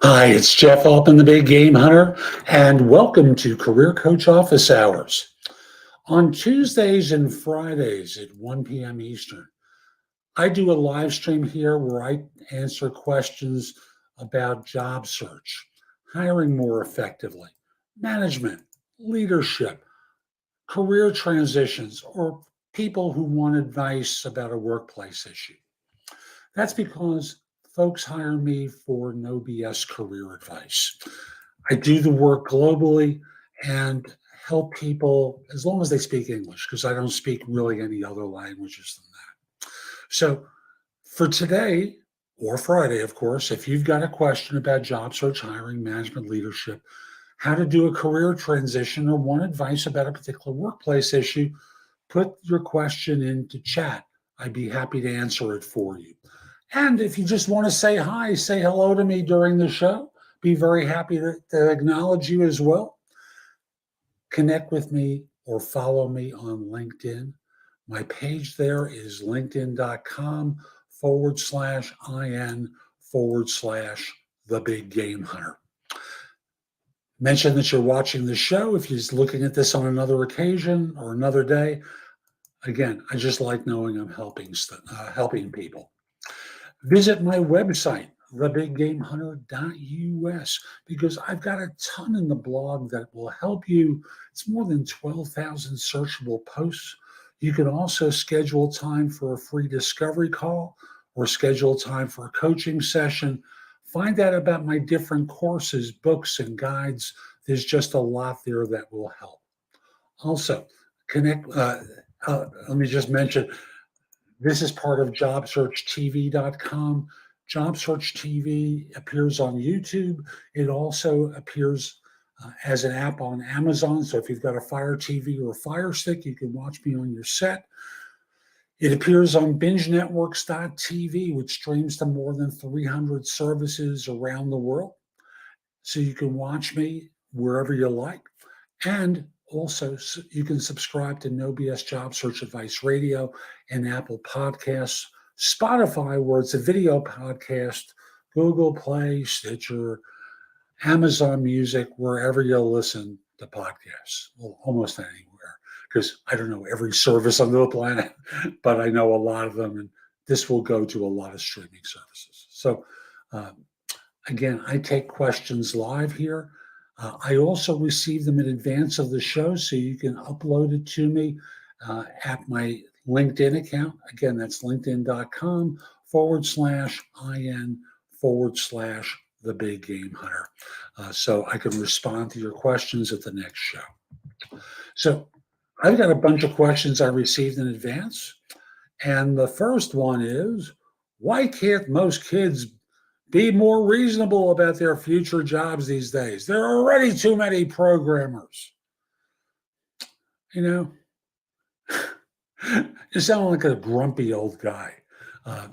Hi, it's Jeff Altman, the Big Game Hunter, and welcome to Career Coach Office Hours. On Tuesdays and Fridays at 1 p.m. Eastern, I do a live stream here where I answer questions about job search, hiring more effectively, management, leadership, career transitions, or people who want advice about a workplace issue. That's because folks hire me for no BS career advice. I do the work globally and help people as long as they speak English, because I don't speak really any other languages than that. So for today or Friday, of course, if you've got a question about job search, hiring, management, leadership, how to do a career transition, or want advice about a particular workplace issue, put your question into chat. I'd be happy to answer it for you. And if you just want to say hi, say hello to me during the show, be very happy to acknowledge you as well. Connect with me or follow me on LinkedIn. My page there is linkedin.com/IN/the Big Game Hunter. Mention that you're watching the show if you're looking at this on another occasion or another day. Again, I just like knowing I'm helping people. Visit my website, thebiggamehunter.us, because I've got a ton in the blog that will help you. It's more than 12,000 searchable posts. You can also schedule time for a free discovery call or schedule time for a coaching session. Find out about my different courses, books, and guides. There's just a lot there that will help. Also, let me just mention, this is part of JobSearchTV.com. JobSearchTV appears on YouTube. It also appears as an app on Amazon. So if you've got a Fire TV or a Fire Stick, you can watch me on your set. It appears on BingeNetworks.tv, which streams to more than 300 services around the world. So you can watch me wherever you like. And also, you can subscribe to No BS Job Search Advice Radio and Apple Podcasts, Spotify, where it's a video podcast, Google Play, Stitcher, Amazon Music, wherever you listen to podcasts, well, almost anywhere, because I don't know every service on the planet, but I know a lot of them, and this will go to a lot of streaming services. So, again, I take questions live here. I also receive them in advance of the show, so you can upload it to me at my LinkedIn account. Again, that's linkedin.com/IN/the Big Game Hunter. So I can respond to your questions at the next show. So I've got a bunch of questions I received in advance. And the first one is, why can't most kids be more reasonable about their future jobs these days? There are already too many programmers. You know, you sound like a grumpy old guy.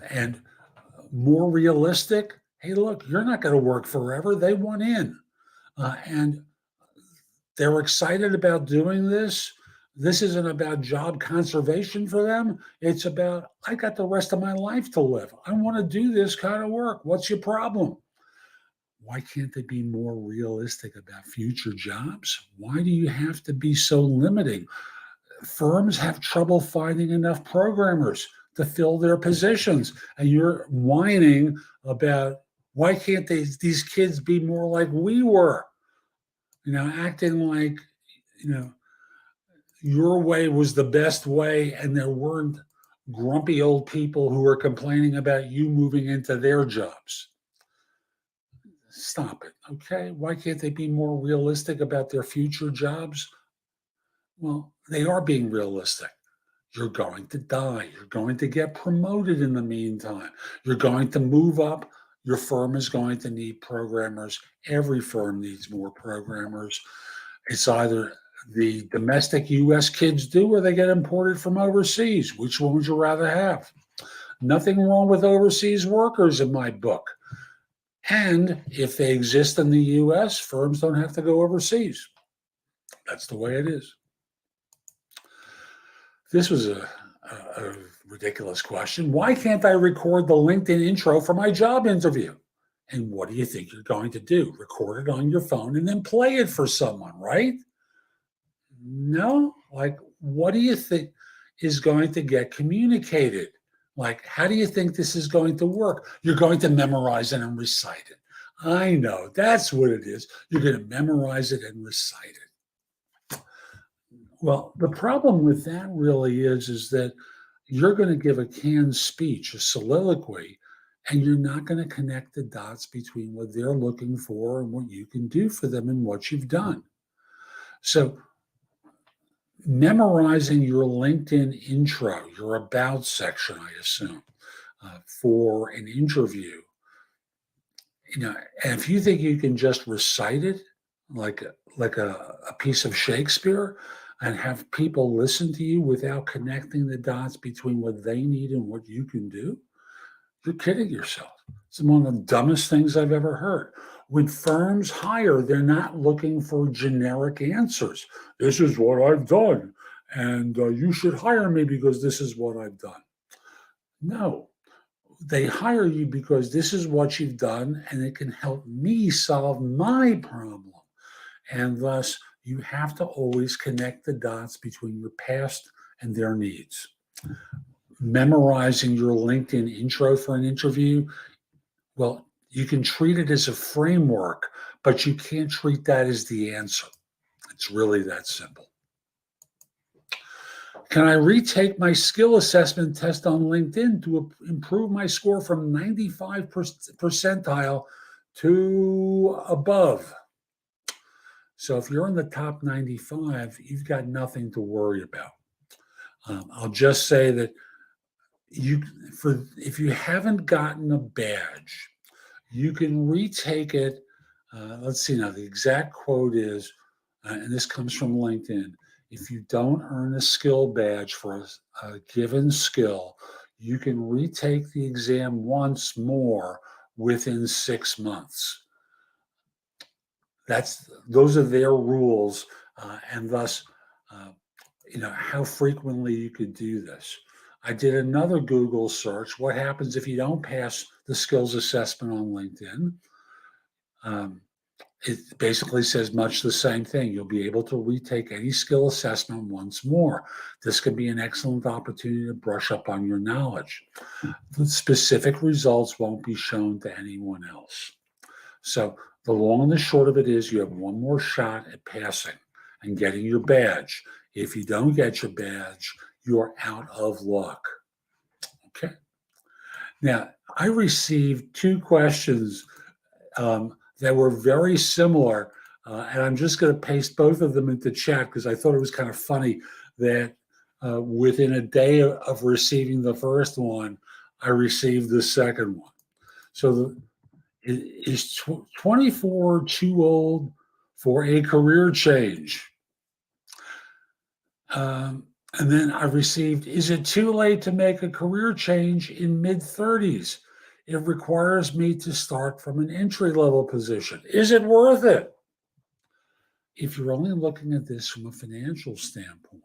And more realistic, hey, look, you're not going to work forever. They want in. And they're excited about doing this. This isn't about job conservation for them. It's about, I got the rest of my life to live. I want to do this kind of work. What's your problem? Why can't they be more realistic about future jobs? Why do you have to be so limiting? Firms have trouble finding enough programmers to fill their positions. And you're whining about, why can't these kids be more like we were? Acting like, your way was the best way, and there weren't grumpy old people who were complaining about you moving into their jobs. Stop it, okay? Why can't they be more realistic about their future jobs? Well, they are being realistic. You're going to die. You're going to get promoted in the meantime. You're going to move up. Your firm is going to need programmers. Every firm needs more programmers. It's either the domestic U.S. kids do, or they get imported from overseas. Which one would you rather have? Nothing wrong with overseas workers in my book. And if they exist in the U.S., firms don't have to go overseas. That's the way it is. This was a ridiculous question. Why can't I record the LinkedIn intro for my job interview? And what do you think you're going to do? Record it on your phone and then play it for someone, right? No, like, what do you think is going to get communicated? Like, how do you think this is going to work? You're going to memorize it and recite it. I know, that's what it is. You're going to memorize it and recite it. Well, the problem with that really is that you're going to give a canned speech, a soliloquy, and you're not going to connect the dots between what they're looking for and what you can do for them and what you've done. So memorizing your LinkedIn intro, your about section, I assume, for an interview. And if you think you can just recite it like a piece of Shakespeare and have people listen to you without connecting the dots between what they need and what you can do, you're kidding yourself. It's one of the dumbest things I've ever heard. When firms hire, they're not looking for generic answers. This is what I've done, and you should hire me because this is what I've done. No, they hire you because this is what you've done, and it can help me solve my problem. And thus, you have to always connect the dots between your past and their needs. Memorizing your LinkedIn intro for an interview, well, you can treat it as a framework, but you can't treat that as the answer. It's really that simple. Can I retake my skill assessment test on LinkedIn to improve my score from 95 percentile to above? So if you're in the top 95, you've got nothing to worry about. I'll just say that if you haven't gotten a badge, you can retake it. Let's see now, the exact quote is, and this comes from LinkedIn, if you don't earn a skill badge for a given skill, you can retake the exam once more within 6 months. Those are their rules, and thus, how frequently you could do this. I did another Google search. What happens if you don't pass the skills assessment on LinkedIn? It basically says much the same thing. You'll be able to retake any skill assessment once more. This can be an excellent opportunity to brush up on your knowledge. The specific results won't be shown to anyone else. So the long and the short of it is you have one more shot at passing and getting your badge. If you don't get your badge, you're out of luck. Okay. Now, I received 2 questions that were very similar, and I'm just going to paste both of them into chat because I thought it was kind of funny that within a day of receiving the first one, I received the second one. So is 24 too old for a career change? And then I received, is it too late to make a career change in mid-30s? It requires me to start from an entry-level position. Is it worth it? If you're only looking at this from a financial standpoint,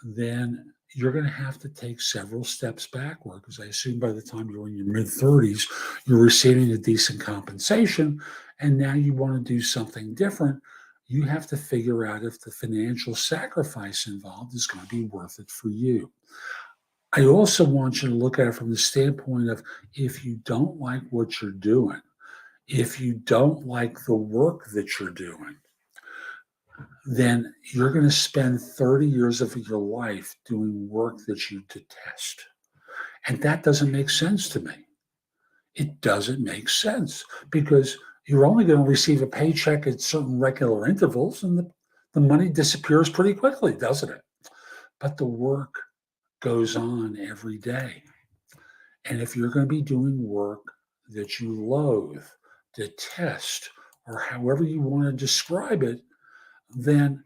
then you're going to have to take several steps backward, because I assume by the time you're in your mid-30s, you're receiving a decent compensation, and now you want to do something different. You have to figure out if the financial sacrifice involved is going to be worth it for you. I also want you to look at it from the standpoint of, if you don't like what you're doing, if you don't like the work that you're doing, then you're going to spend 30 years of your life doing work that you detest. And that doesn't make sense to me. It doesn't make sense, because you're only going to receive a paycheck at certain regular intervals, and the money disappears pretty quickly, doesn't it? But the work goes on every day. And if you're going to be doing work that you loathe, detest, or however you want to describe it, then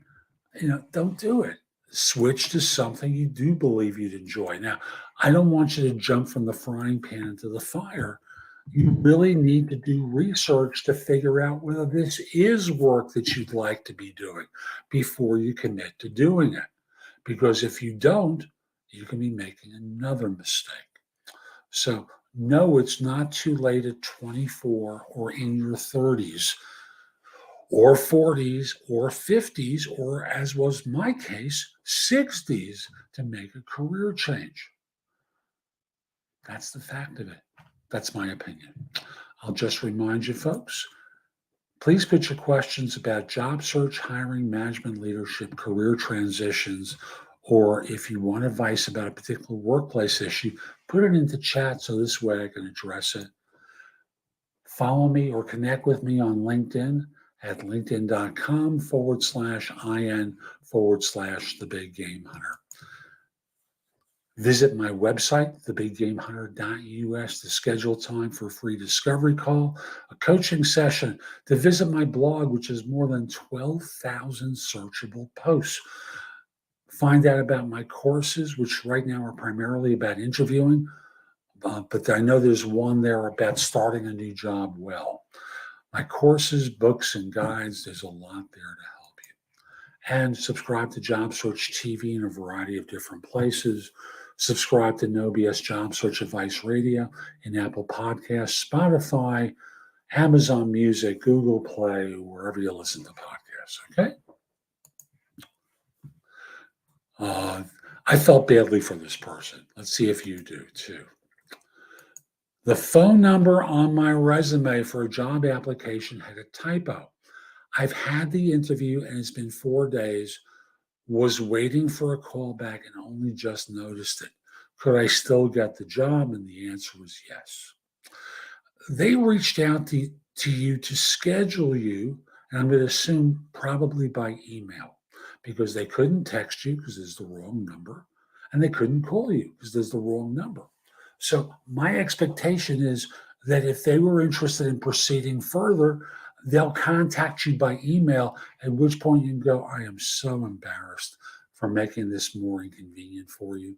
don't do it. Switch to something you do believe you'd enjoy. Now, I don't want you to jump from the frying pan into the fire. You really need to do research to figure out whether this is work that you'd like to be doing before you commit to doing it. Because if you don't, you can be making another mistake. So No, it's not too late at 24 or in your 30s or 40s or 50s, or as was my case, 60s to make a career change. That's the fact of it. That's my opinion. I'll just remind you, folks, please put your questions about job search, hiring, management, leadership, career transitions, or if you want advice about a particular workplace issue, put it into chat so this way I can address it. Follow me or connect with me on LinkedIn at linkedin.com/IN/the Big Game Hunter. Visit my website, thebiggamehunter.us, to schedule time for a free discovery call, a coaching session, to visit my blog, which has more than 12,000 searchable posts. Find out about my courses, which right now are primarily about interviewing, but I know there's one there about starting a new job well. My courses, books, and guides, there's a lot there to help you. And subscribe to JobSearchTV in a variety of different places. Subscribe to No BS Job Search Advice Radio in Apple Podcasts, Spotify, Amazon Music, Google Play, wherever you listen to podcasts, okay? I felt badly for this person. Let's see if you do too. The phone number on my resume for a job application had a typo. I've had the interview and it's been 4 days, was waiting for a call back and only just noticed it. Could I still get the job? And the answer was yes. They reached out to you to schedule you, and I'm going to assume probably by email, because they couldn't text you because there's the wrong number, and they couldn't call you because there's the wrong number. So my expectation is that if they were interested in proceeding further, they'll contact you by email, at which point you can go, I am so embarrassed for making this more inconvenient for you.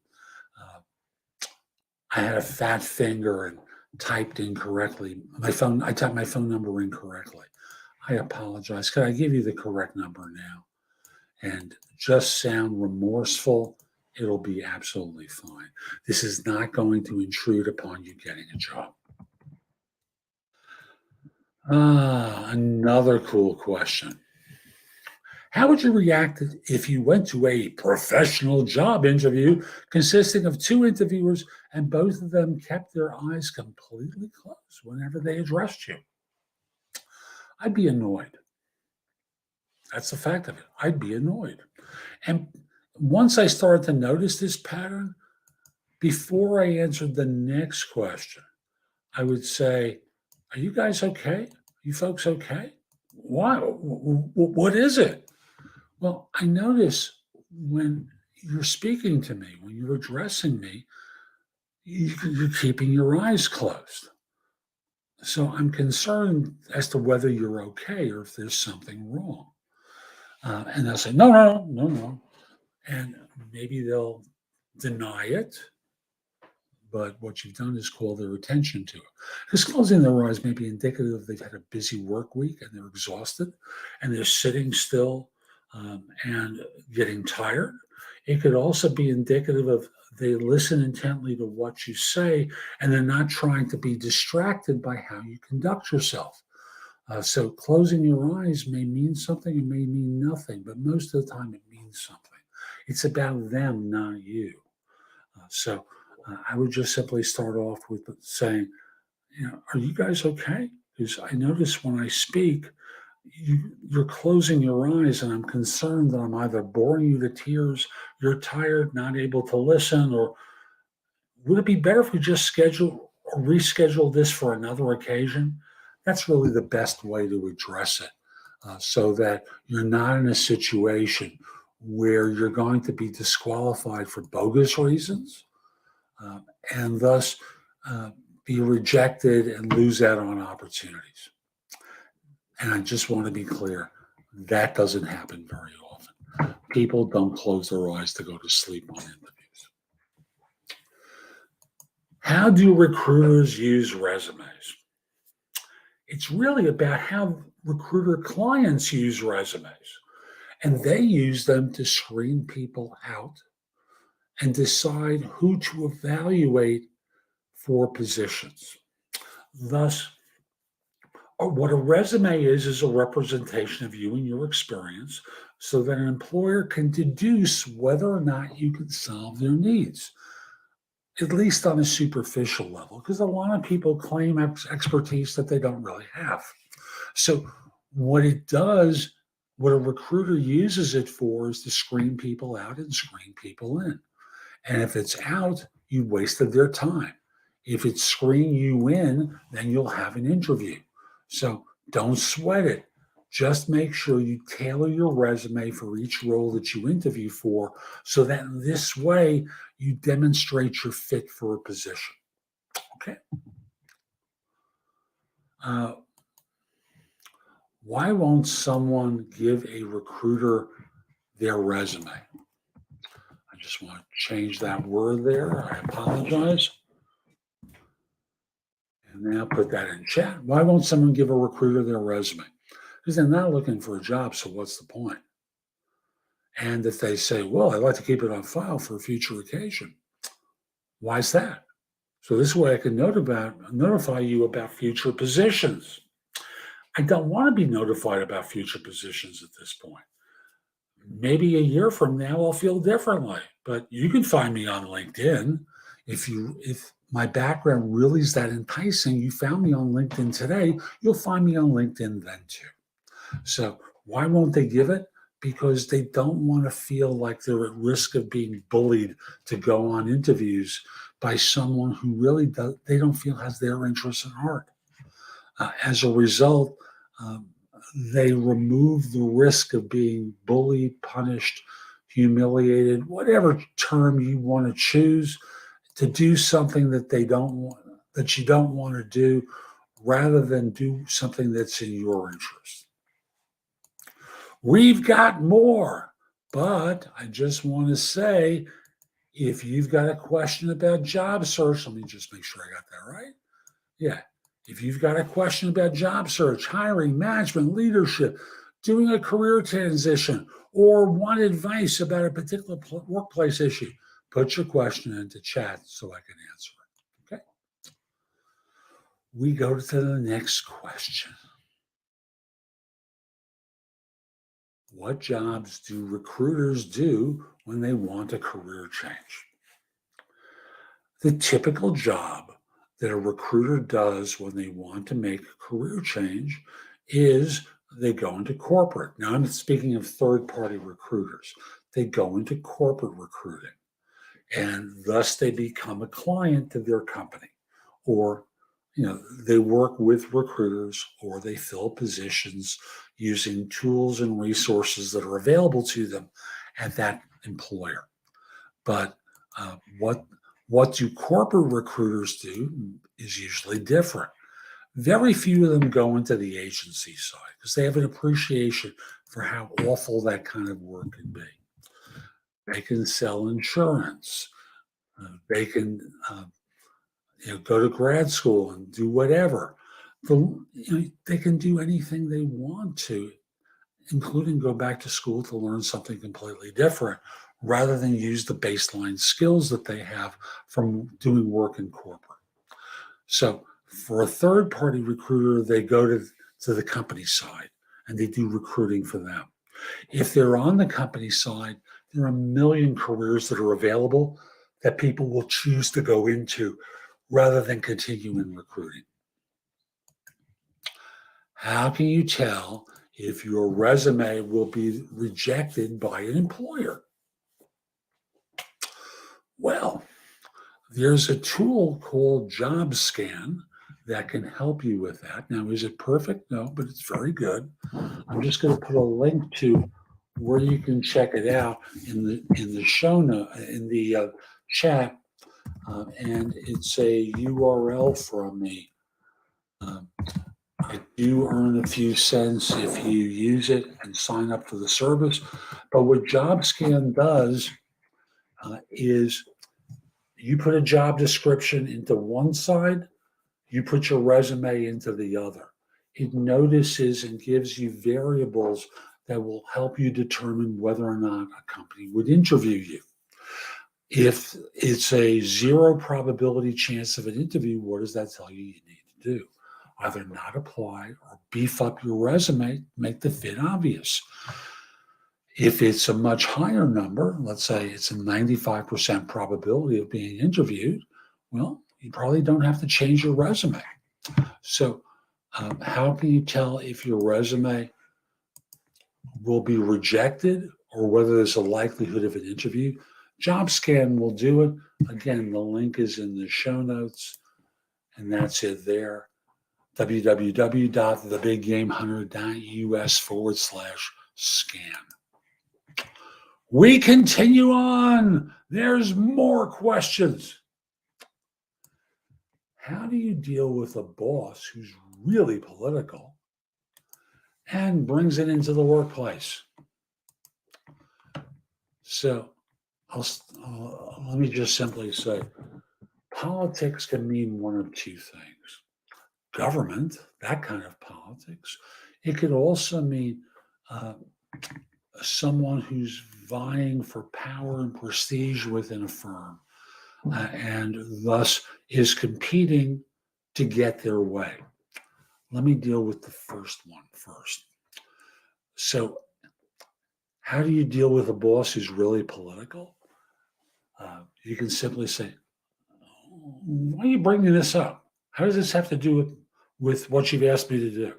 I had a fat finger and typed incorrectly. I typed my phone number incorrectly. I apologize. Could I give you the correct number now? And just sound remorseful. It'll be absolutely fine. This is not going to intrude upon you getting a job. Another cool question. How would you react if you went to a professional job interview consisting of 2 interviewers and both of them kept their eyes completely closed whenever they addressed you? I'd be annoyed. That's the fact of it. I'd be annoyed. And once I started to notice this pattern, before I answered the next question, I would say, are you guys okay? Are you folks okay? Why? What is it? Well, I notice when you're speaking to me, when you're addressing me, you're keeping your eyes closed. So I'm concerned as to whether you're okay or if there's something wrong. And they'll say, no. And maybe they'll deny it, but what you've done is call their attention to it. Because closing their eyes may be indicative they've had a busy work week and they're exhausted and they're sitting still and getting tired. It could also be indicative of they listen intently to what you say and they're not trying to be distracted by how you conduct yourself. So closing your eyes may mean something, it may mean nothing, but most of the time it means something. It's about them, not you. So I would just simply start off with saying, are you guys okay? Because I notice when I speak, you're closing your eyes, and I'm concerned that I'm either boring you to tears, you're tired, not able to listen, or would it be better if we just schedule or reschedule this for another occasion? That's really the best way to address it, so that you're not in a situation where you're going to be disqualified for bogus reasons and thus be rejected and lose out on opportunities. And I just want to be clear, that doesn't happen very often. People don't close their eyes to go to sleep on interviews. How do recruiters use resumes? It's really about how recruiter clients use resumes. And they use them to screen people out and decide who to evaluate for positions. Thus, what a resume is a representation of you and your experience so that an employer can deduce whether or not you can solve their needs, at least on a superficial level, because a lot of people claim expertise that they don't really have. So, what it does, what a recruiter uses it for is to screen people out and screen people in. And if it's out, you wasted their time. If it's screen you in, then you'll have an interview. So don't sweat it. Just make sure you tailor your resume for each role that you interview for so that in this way you demonstrate your fit for a position. Okay. Why won't someone give a recruiter their resume? I just want to change that word there. I apologize. And now put that in chat. Why won't someone give a recruiter their resume? Because they're not looking for a job, so what's the point? And if they say, well, I'd like to keep it on file for a future occasion, why is that? So this way I can notify you about future positions. I don't want to be notified about future positions at this point. Maybe a year from now I'll feel differently, but you can find me on LinkedIn. If my background really is that enticing, you found me on LinkedIn today, you'll find me on LinkedIn then too. So why won't they give it? Because they don't want to feel like they're at risk of being bullied to go on interviews by someone who really they don't feel has their interests at heart. As a result, they remove the risk of being bullied, punished, humiliated, whatever term you want to choose, to do something that you don't want to do, rather than do something that's in your interest. We've got more, but I just want to say, if you've got a question about job search, let me just make sure I got that right. Yeah. If you've got a question about job search, hiring, management, leadership, doing a career transition, or want advice about a particular workplace issue, put your question into chat so I can answer it. Okay. We go to the next question. What jobs do recruiters do when they want a career change? The typical job that a recruiter does when they want to make a career change is they go into corporate. Now, I'm speaking of third-party recruiters. They go into corporate recruiting, and thus they become a client to their company, or they work with recruiters, or they fill positions using tools and resources that are available to them at that employer. But what do corporate recruiters do is usually different. Very few of them go into the agency side because they have an appreciation for how awful that kind of work can be. They can sell insurance. They can go to grad school and do whatever. They can do anything they want to, including go back to school to learn something completely different, rather than use the baseline skills that they have from doing work in corporate. So for a third-party recruiter, they go to the company side and they do recruiting for them. If they're on the company side, there are a million careers that are available that people will choose to go into rather than continue in recruiting. How can you tell if your resume will be rejected by an employer? Well, there's a tool called Jobscan that can help you with that. Now, is it perfect? No, but it's very good. I'm just going to put a link to where you can check it out in the show note, in the chat, and it's a URL from me. I do earn a few cents if you use it and sign up for the service. But what JobScan does is you put a job description into one side, you put your resume into the other. It notices and gives you variables that will help you determine whether or not a company would interview you. If it's a zero probability chance of an interview, what does that tell you you need to do? Either not apply or beef up your resume, make the fit obvious. If it's a much higher number, let's say it's a 95% probability of being interviewed, well, you probably don't have to change your resume. So, how can you tell if your resume will be rejected or whether there's a likelihood of an interview? Jobscan will do it. Again, the link is in the show notes, and that's it there. www.thebiggamehunter.us/scan. We continue on. There's more questions. How do you deal with a boss who's really political and brings it into the workplace? So let me just simply say, politics can mean one of two things. Government, that kind of politics. It could also mean someone who's vying for power and prestige within a firm and thus is competing to get their way. Let me deal with the first one first. So, how do you deal with a boss who's really political? You can simply say, why are you bringing this up? How does this have to do with what you've asked me to do?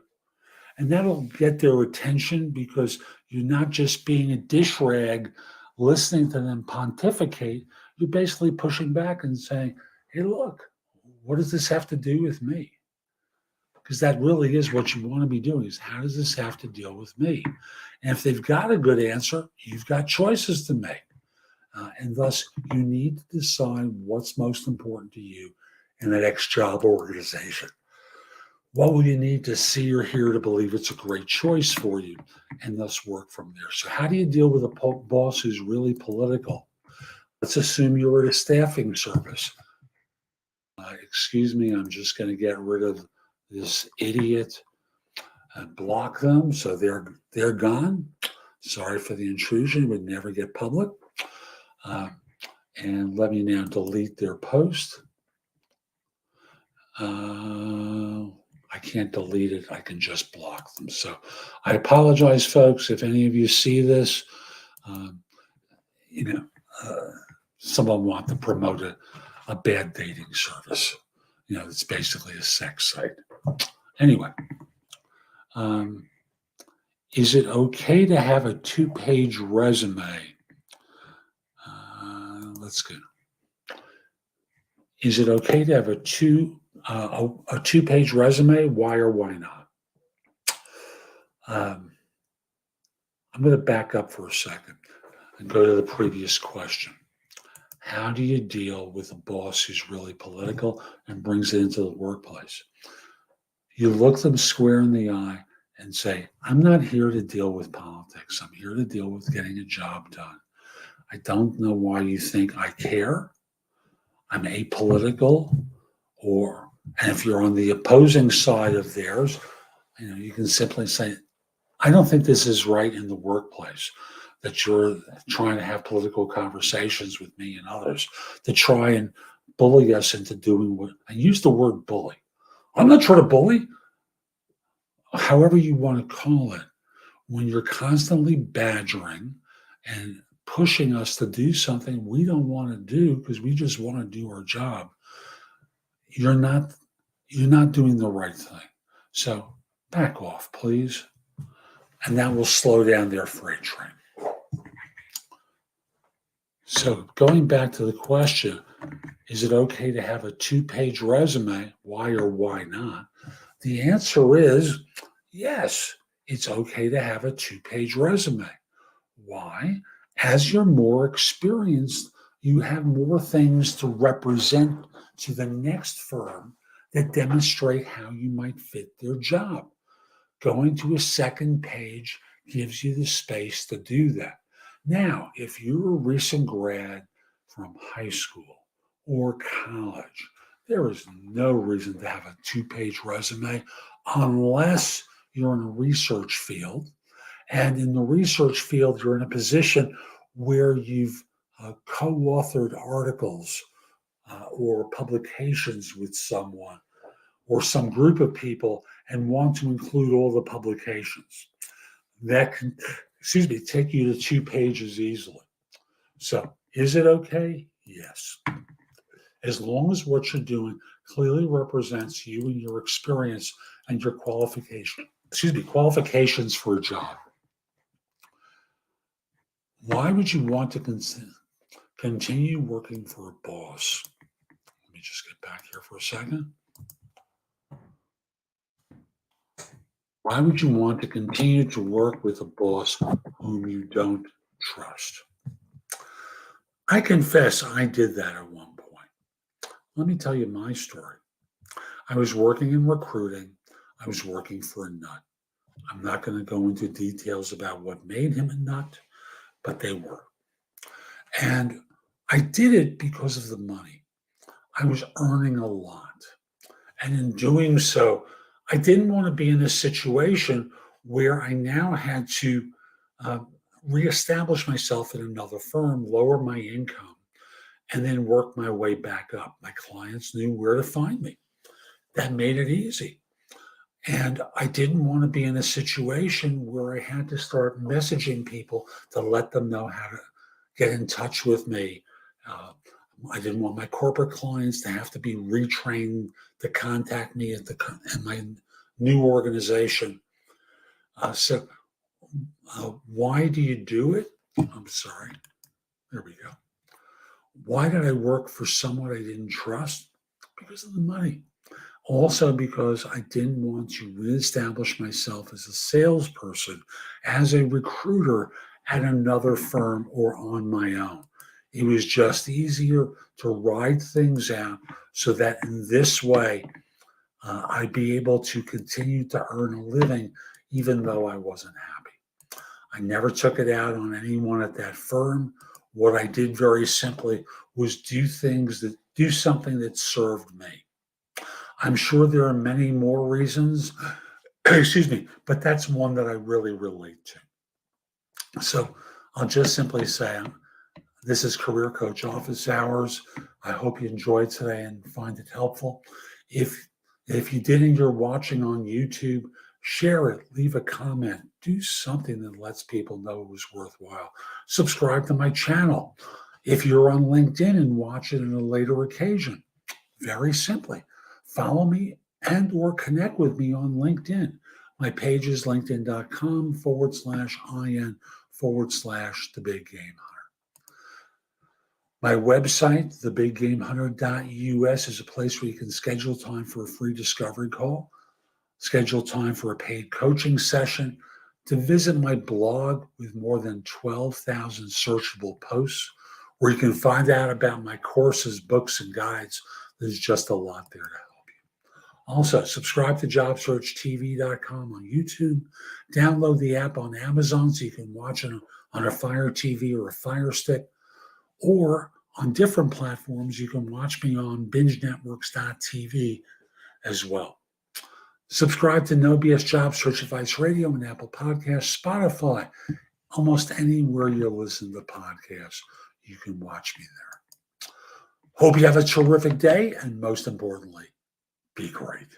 And that'll get their attention because you're not just being a dish rag listening to them pontificate. You're basically pushing back and saying, hey, look, what does this have to do with me? Because that really is what you want to be doing is how does this have to deal with me? And if they've got a good answer, you've got choices to make. And thus, you need to decide what's most important to you in the next job or organization. What will you need to see or hear to believe it's a great choice for you and thus work from there? So how do you deal with a boss who's really political? Let's assume you're at a staffing service. Excuse me, I'm just going to get rid of this idiot and block them so they're gone. Sorry for the intrusion, it would never get public. And let me now delete their post. I can't delete it. I can just block them. So I apologize, folks, if any of you see this. Someone want to promote a bad dating service. It's basically a sex site. Anyway, is it okay to have a 2-page resume? Let's go. Is it okay to have a two-page resume? Why or why not? I'm going to back up for a second and go to the previous question. How do you deal with a boss who's really political and brings it into the workplace? You look them square in the eye and say, I'm not here to deal with politics. I'm here to deal with getting a job done. I don't know why you think I care. I'm apolitical, and if you're on the opposing side of theirs, you can simply say, I don't think this is right in the workplace that you're trying to have political conversations with me and others to try and bully us into doing what I use the word bully. I'm not trying to bully. However you want to call it, when you're constantly badgering and pushing us to do something we don't want to do because we just want to do our job, you're not doing the right thing. So back off, please. And that will slow down their freight train. So going back to the question, is it okay to have a 2-page resume? Why or why not? The answer is yes, it's okay to have a 2-page resume. Why? As you're more experienced, you have more things to represent to the next firm that demonstrate how you might fit their job. Going to a second page gives you the space to do that. Now, if you're a recent grad from high school or college, there is no reason to have a 2-page resume unless you're in a research field. And in the research field, you're in a position where you've co-authored articles or publications with someone or some group of people and want to include all the publications. That can, take you to 2 pages easily. So is it okay? Yes. As long as what you're doing clearly represents you and your experience and your qualifications for a job. Why would you want to continue working for a boss? Let me just get back here for a second. Why would you want to continue to work with a boss whom you don't trust? I confess I did that at one point. Let me tell you my story. I was working in recruiting. I was working for a nut. I'm not going to go into details about what made him a nut, but they were. And I did it because of the money. I was earning a lot. And in doing so, I didn't want to be in a situation where I now had to reestablish myself in another firm, lower my income, and then work my way back up. My clients knew where to find me. That made it easy. And I didn't want to be in a situation where I had to start messaging people to let them know how to get in touch with me. I didn't want my corporate clients to have to be retrained to contact me at my new organization. So why do you do it? I'm sorry. There we go. Why did I work for someone I didn't trust? Because of the money. Also because I didn't want to reestablish myself as a salesperson, as a recruiter at another firm or on my own. It was just easier to ride things out so that in this way, I'd be able to continue to earn a living even though I wasn't happy. I never took it out on anyone at that firm. What I did very simply was do something that served me. I'm sure there are many more reasons, but that's one that I really relate to. So I'll just simply say, this is Career Coach Office Hours. I hope you enjoyed today and find it helpful. If you did and you're watching on YouTube, share it, leave a comment, do something that lets people know it was worthwhile. Subscribe to my channel. If you're on LinkedIn and watch it on a later occasion, very simply, follow me and or connect with me on LinkedIn. My page is linkedin.com/in/The Big Game Hunter. My website, thebiggamehunter.us, is a place where you can schedule time for a free discovery call, schedule time for a paid coaching session, to visit my blog with more than 12,000 searchable posts, where you can find out about my courses, books, and guides. There's just a lot there to help you. Also, subscribe to JobSearchTV.com on YouTube. Download the app on Amazon so you can watch it on a Fire TV or a Fire Stick. Or on different platforms, you can watch me on bingenetworks.tv as well. Subscribe to No BS Job Search Advice Radio and Apple Podcasts, Spotify, almost anywhere you listen to podcasts, you can watch me there. Hope you have a terrific day, and most importantly, be great.